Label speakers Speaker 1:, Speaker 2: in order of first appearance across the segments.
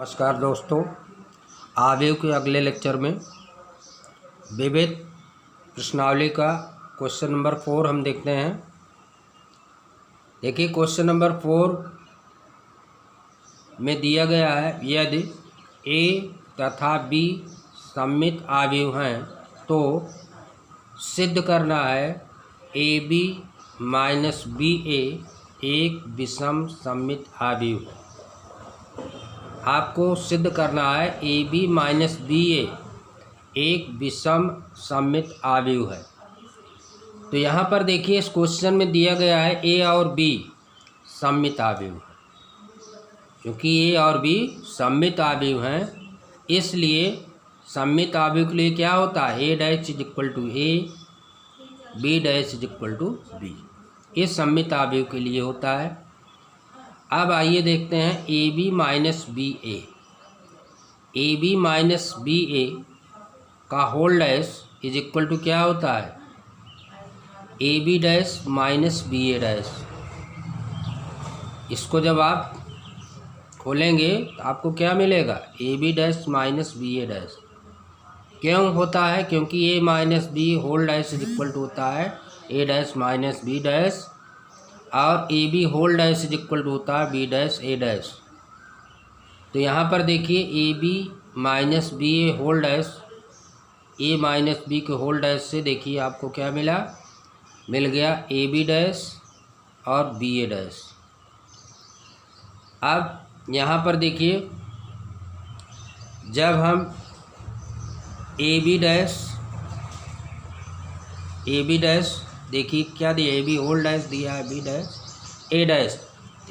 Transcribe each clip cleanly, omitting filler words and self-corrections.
Speaker 1: नमस्कार दोस्तों, आगे के अगले लेक्चर में विविध प्रश्नावली का क्वेश्चन नंबर 4 हम देखते हैं। देखिए क्वेश्चन नंबर 4 में दिया गया है, यदि ए तथा बी सममित आव्यूह हैं तो सिद्ध करना है ए बी माइनस बी ए एक विषम सममित आव्यूह है। आपको सिद्ध करना है ए बी माइनस बी ए एक विषम सममित आव्यूह है। तो यहाँ पर देखिए इस क्वेश्चन में दिया गया है ए और बी सममित आव्यूह है। क्योंकि ए और बी सममित आव्यूह हैं, इसलिए सममित आव्यूह के लिए क्या होता है, A dash is equal to A, B dash is equal to B. ये सममित आव्यूह के लिए होता है। अब आइए देखते हैं A B minus B A B minus B A का whole dash is equal to क्या होता है, A B dash minus B A dash. इसको जब आप खोलेंगे तो आपको क्या मिलेगा, A B dash minus B A dash. क्यों होता है, क्योंकि A minus B whole dash is equal to होता है A dash minus B dash, और A B whole dash is equal to होता है बी डैश ए डैश। तो यहाँ पर देखिए A B minus B A whole dash, A minus B के होल डैश से देखिए आपको क्या मिला, मिल गया ए बी डैश और बी ए डैश। अब यहाँ पर देखिए जब हम ए बी डैश देखिए क्या दिया, ए बी होल डैश दिया है B dash A dash.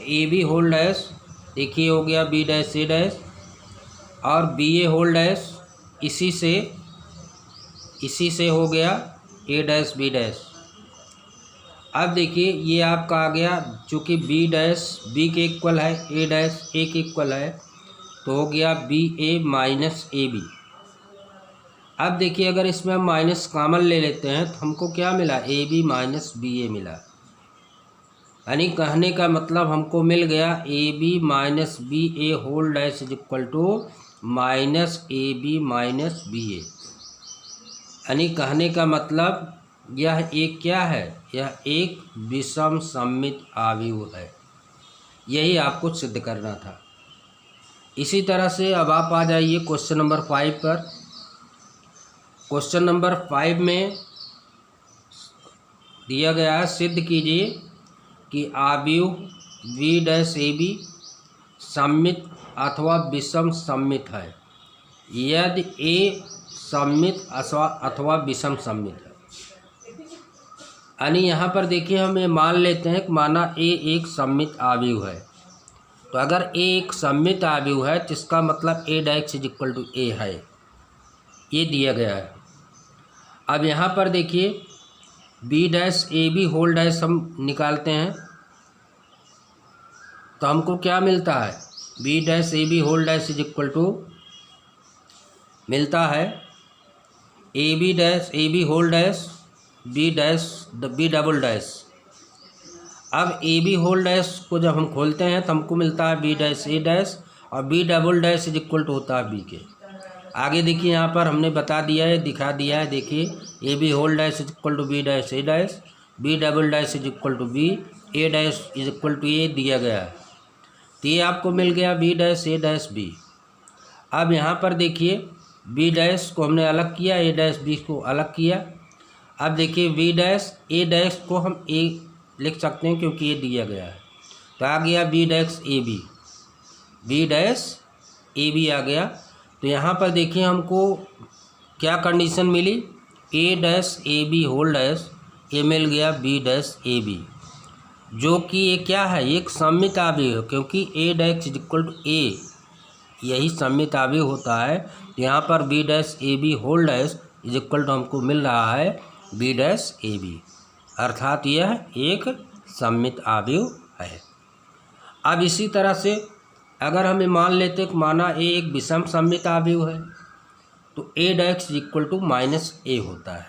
Speaker 1: A B whole dash देखिए हो गया बी डैश ए डैश, और बी ए होल डैश इसी से हो गया ए डैश बी डैश। अब देखिए ये आपका आ गया, चूँकि बी डैश बी के इक्वल है, ए डैश ए के इक्वल है, तो हो गया B A minus A B. अब देखिए अगर इसमें हम माइनस कॉमन ले लेते हैं तो हमको क्या मिला, A B minus B A मिला। यानी कहने का मतलब हमको मिल गया A B minus B A whole dash is equal to minus A B minus B A. यानी कहने का मतलब यह एक क्या है, यह एक विषम सममित आव्यूह है। यही आपको सिद्ध करना था। इसी तरह से अब आप आ जाइए क्वेश्चन नंबर 5 पर। क्वेश्चन नंबर 5 में दिया गया है, सिद्ध कीजिए कि आव्यूह वी डैश ए बी सममित अथवा विषम सममित है यदि ए सममित अथवा विषम सममित है। यानी यहाँ पर देखिए हम ये मान लेते हैं कि माना ए एक सममित आव्यूह है। तो अगर ए एक सममित आव्यूह है तो इसका मतलब A dash is equal to A है, ये दिया गया है। अब यहाँ पर देखिए B dash A B whole dash हम निकालते हैं तो हमको क्या मिलता है, B dash A B whole dash is equal to मिलता है A B dash A B whole dash B dash B double dash. अब ए बी होल डैश को जब हम खोलते हैं तो हमको मिलता है बी डैश ए डैश, और B double dash is equal to होता है बी के। आगे देखिए यहाँ पर हमने बता दिया है, दिखा दिया है। देखिए A B whole dash is equal to B dash A dash, B double dash is equal to B, A dash is equal to A दिया गया है। तो ये आपको मिल गया B dash A dash B. अब यहाँ पर देखिए बी डैश को हमने अलग किया, ए डैश बी को अलग किया। अब देखिए बी डैश ए डैश को हम ए लिख सकते हैं क्योंकि ये दिया गया है। तो आ गया B dash A B, B dash A B आ गया। तो यहाँ पर देखिए हमको क्या कंडीशन मिली, A dash A B whole dash, ये मिल गया बी डैश ए बी, जो कि ये क्या है, एक सममित आव्यूह है। क्योंकि A dash is equal to A यही सममित आव्यूह होता है। तो यहाँ पर B dash A B whole dash is equal to हमको मिल रहा है बी डैश ए बी, अर्थात यह एक सममित आव्यूह है। अब इसी तरह से अगर हमें मान लेते कि माना ए एक विषम सममित आव्यूह है तो A dash equal to minus A होता है,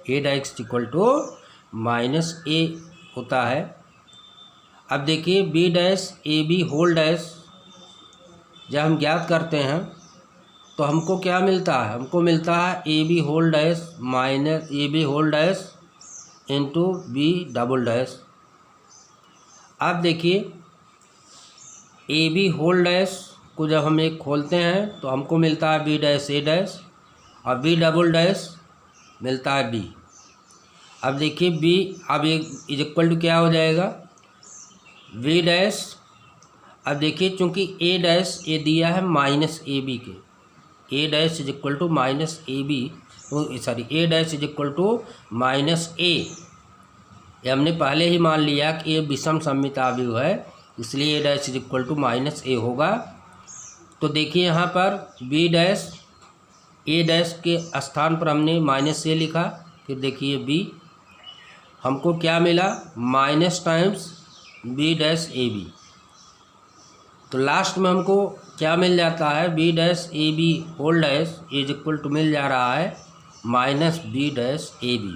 Speaker 1: A dash equal to minus A होता है। अब देखिए B dash A B whole dash जब हम ज्ञात करते हैं तो हमको क्या मिलता है, हमको मिलता है A B whole dash minus A B whole dash into B double dash. अब देखिए ए बी होल डैश को जब हम एक खोलते हैं तो हमको मिलता है बी डैश ए डैश और बी डबल डैश मिलता है बी। अब देखिए बी अब एक इज इक्वल टू क्या हो जाएगा बी डैश। अब देखिए चूँकि ए डैश ये दिया है माइनस ए बी के, A dash is equal to minus A B, sorry A dash is equal to minus A, ये हमने पहले ही मान लिया कि ये विषम सममिताव्युह है, इसलिए A dash is equal to minus A होगा। तो देखिए यहाँ पर बी डैश ए डैश के स्थान पर हमने माइनस ए लिखा, फिर देखिए बी हमको क्या मिला minus times B dash A B. तो लास्ट में हमको क्या मिल जाता है B dash A B whole dash is equal to मिल जा रहा है minus B dash A B,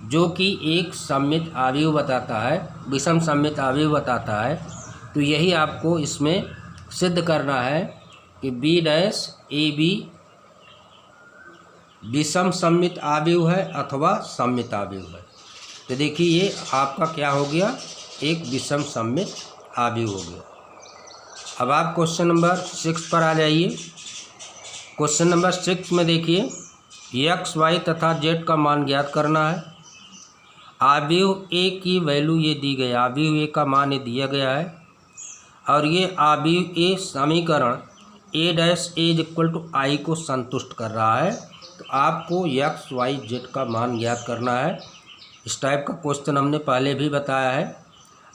Speaker 1: जो कि एक सममित अवयव बताता है, विषम सममित अवयव बताता है। तो यही आपको इसमें सिद्ध करना है कि बी डैश ए बी विषम सममित अवयव है अथवा सममित अवयव है। तो देखिए ये आपका क्या हो गया, एक विषम सममित अवयव हो गया। अब आप क्वेश्चन नंबर 6 पर आ जाइए। क्वेश्चन नंबर 6 में देखिए एक्स वाई तथा जेड का मान ज्ञात करना है। अवयव ए की वैल्यू ये दी गई, अवयव ए का मान ये दिया गया है और ये अवयव ए समीकरण A dash A is equal to I को संतुष्ट कर रहा है। तो आपको एक्स वाई जेड का मान ज्ञात करना है। इस टाइप का क्वेश्चन हमने पहले भी बताया है।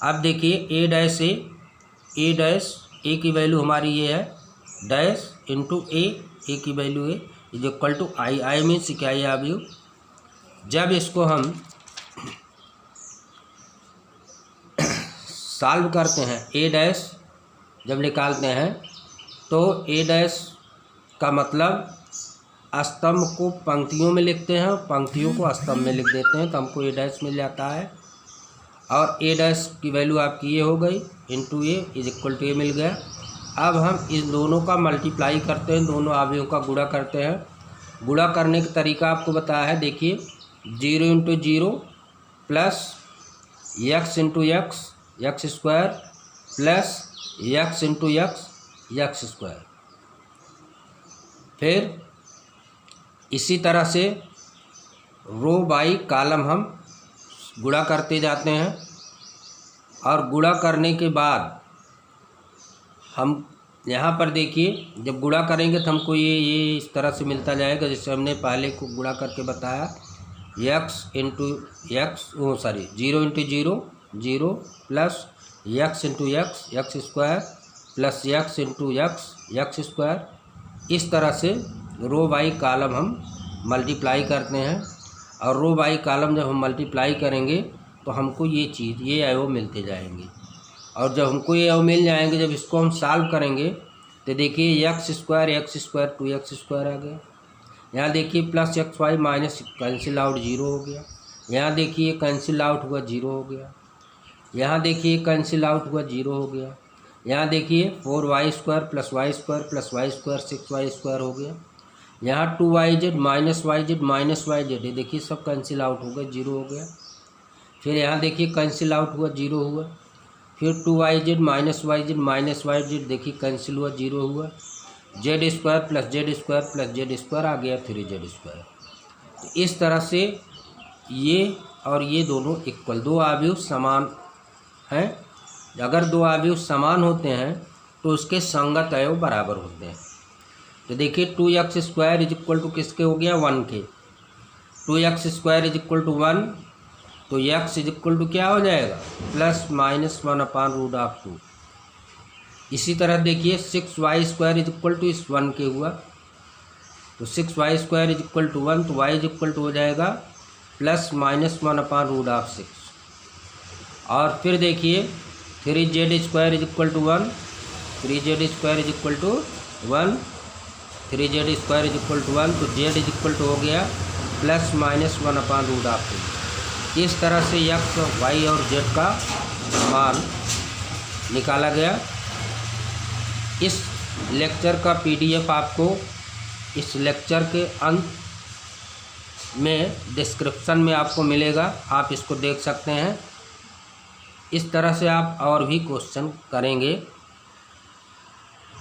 Speaker 1: अब देखिए ए डैश ए डैश ए की वैल्यू हमारी ये है डैश इंटू ए की वैल्यू है is equal to I, I means क्या है अवयव। जब इसको हम सॉल्व करते हैं ए डैश जब निकालते हैं तो ए डैश का मतलब स्तंभ को पंक्तियों में लिखते हैं, पंक्तियों को स्तंभ में लिख देते हैं तो हमको ए डैश मिल जाता है। और ए डैश की वैल्यू आपकी ये हो गई into A is equal to A मिल गया। अब हम इन दोनों का मल्टीप्लाई करते हैं, दोनों अवयवों का गुणा करते हैं। गुणा करने का तरीका आपको बताया है, देखिए 0 into 0 plus x into x x square plus x into x square. फिर इसी तरह से रो बाई कॉलम हम गुणा करते जाते हैं और गुणा करने के बाद हम यहाँ पर देखिए जब गुणा करेंगे तो हमको ये इस तरह से मिलता जाएगा जैसे हमने पहले को गुणा करके बताया x into x 0 into 0 plus x into x square plus x into x square. इस तरह से रो बाई कॉलम हम मल्टीप्लाई करते हैं और रो बाई कॉलम जब हम मल्टीप्लाई करेंगे तो हमको ये चीज़ ये अवयव मिलते जाएंगे। और जब हमको ये अवयव मिल जाएंगे जब इसको हम सॉल्व करेंगे तो देखिए एक्स स्क्वायर 2x स्क्वायर आ गया। यहाँ देखिए plus X Y minus cancel out 0 हो गया। यहाँ देखिए कैंसिल आउट हुआ 0 हो गया। यहाँ देखिए कैंसिल आउट हुआ 0 हो गया। यहाँ देखिए 4y² plus Y square 6y square हो गया। यहाँ 2yz माइनस वाई जेड ये देखिए सब कैंसिल आउट हो गया 0 हो गया। फिर यहाँ देखिए कैंसिल आउट हुआ 0 हुआ। फिर 2yz माइनस वाई जेड देखिए कैंसिल हुआ 0 हुआ। Z square plus z square आ गया 3z स्क्वायर। तो इस तरह से ये और ये दोनों इक्वल, दो अवयव समान हैं। अगर दो अवयव समान होते हैं तो उसके संगत अवयव बराबर होते हैं। तो देखिए 2x square is equal to किसके हो गया 1 के। 2x square is equal to 1 तो x इज इक्वल टू क्या हो जाएगा प्लस माइनस 1/√2। इसी तरह देखिए 6y square is equal to इस 1 के हुआ तो 6y square is equal to 1 तो y इज इक्वल टू हो जाएगा प्लस माइनस 1/√6। और फिर देखिए 3z square is equal to 1 3z square is equal to 1 3z square is equal to 1 तो z इज इक्वल टू हो गया प्लस माइनस 1/√2। इस तरह से x y और z का मान निकाला गया। इस लेक्चर का PDF आपको इस लेक्चर के अंत में डिस्क्रिप्शन में आपको मिलेगा, आप इसको देख सकते हैं। इस तरह से आप और भी क्वेश्चन करेंगे।